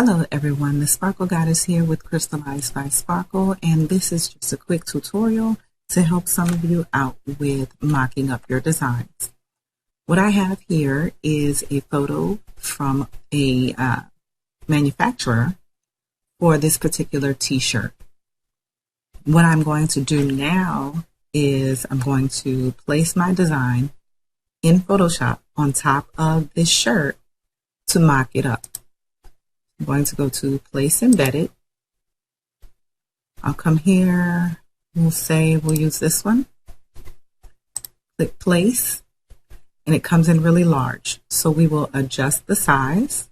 Hello everyone, the Sparkle Goddess here with Crystallized by Sparkle, and this is just a quick tutorial to help some of you out with mocking up your designs. What I have here is a photo from a manufacturer for this particular t-shirt. What I'm going to do now is I'm going to place my design in Photoshop on top of this shirt to mock it up. I'm going to go to Place Embedded. I'll come here, we'll use this one. Click Place, and it comes in really large. So we will adjust the size.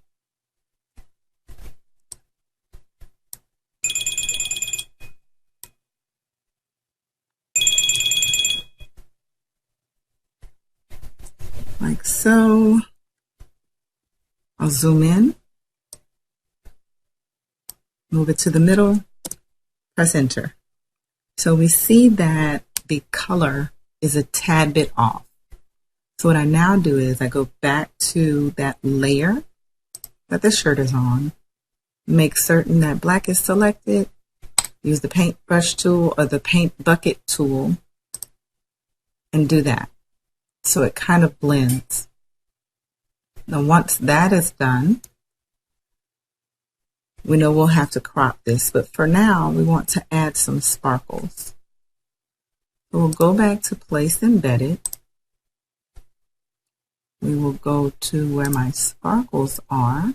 Like so. I'll zoom in. Move it to the middle, press enter. So we see that the color is a tad bit off. So what I now do is I go back to that layer that the shirt is on, make certain that black is selected, use the paintbrush tool or the paint bucket tool, and do that. So it kind of blends. Now once that is done, we know we'll have to crop this, but for now we want to add some sparkles. So we'll go back to Place Embedded. We will go to where my sparkles are.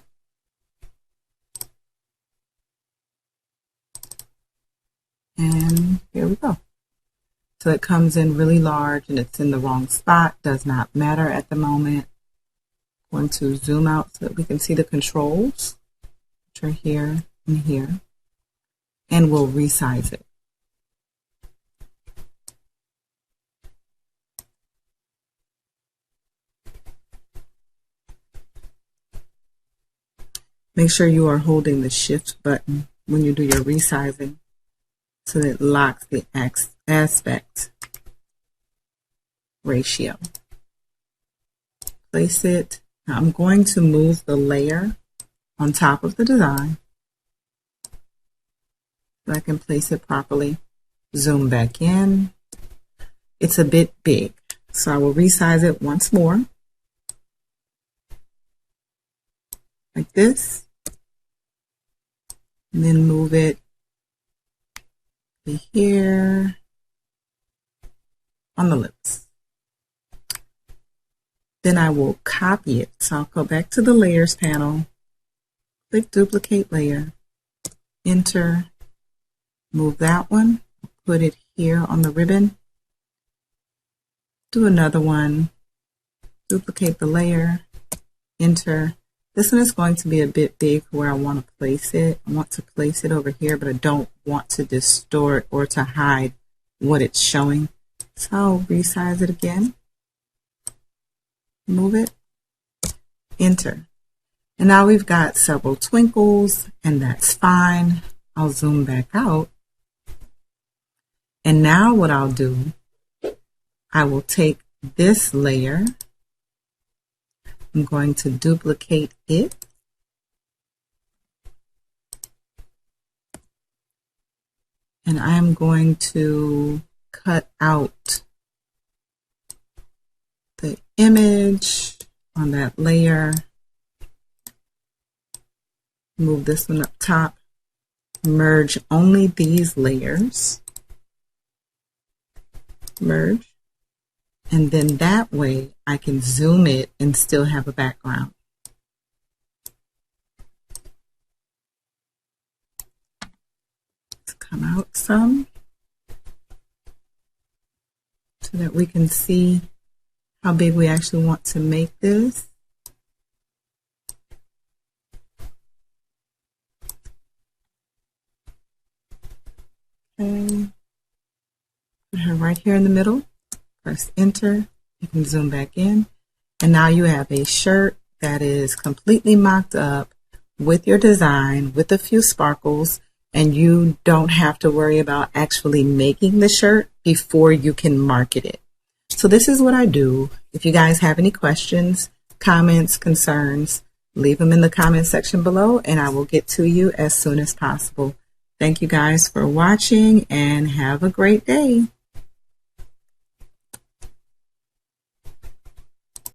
And here we go. So it comes in really large and it's in the wrong spot. Does not matter at the moment. I'm going to zoom out so that we can see the controls. Which are here and here, and we'll resize it. Make sure you are holding the shift button when you do your resizing so that it locks the aspect ratio. Place it. Now I'm going to move the layer on top of the design so I can place it properly. Zoom back in. It's a bit big, so I will resize it once more like this, and then move it to here on the lips. Then I will copy it, so I'll go back to the layers panel, click duplicate layer, enter, move that one, put it here on the ribbon, do another one, duplicate the layer, enter. This one is going to be a bit big for where I want to place it. I want to place it over here, but I don't want to distort or to hide what it's showing. So I'll resize it again, move it, enter. And now we've got several twinkles, and that's fine. I'll zoom back out. And now what I'll do, I will take this layer. I'm going to duplicate it. And I'm going to cut out the image on that layer. Move this one up top, merge only these layers, merge, and then that way I can zoom it and still have a background. Let's come out some so that we can see how big we actually want to make this. Okay. Put her right here in the middle. Press enter. You can zoom back in. And now you have a shirt that is completely mocked up with your design, with a few sparkles, and you don't have to worry about actually making the shirt before you can market it. So this is what I do. If you guys have any questions, comments, concerns, leave them in the comment section below and I will get to you as soon as possible. Thank you guys for watching and have a great day.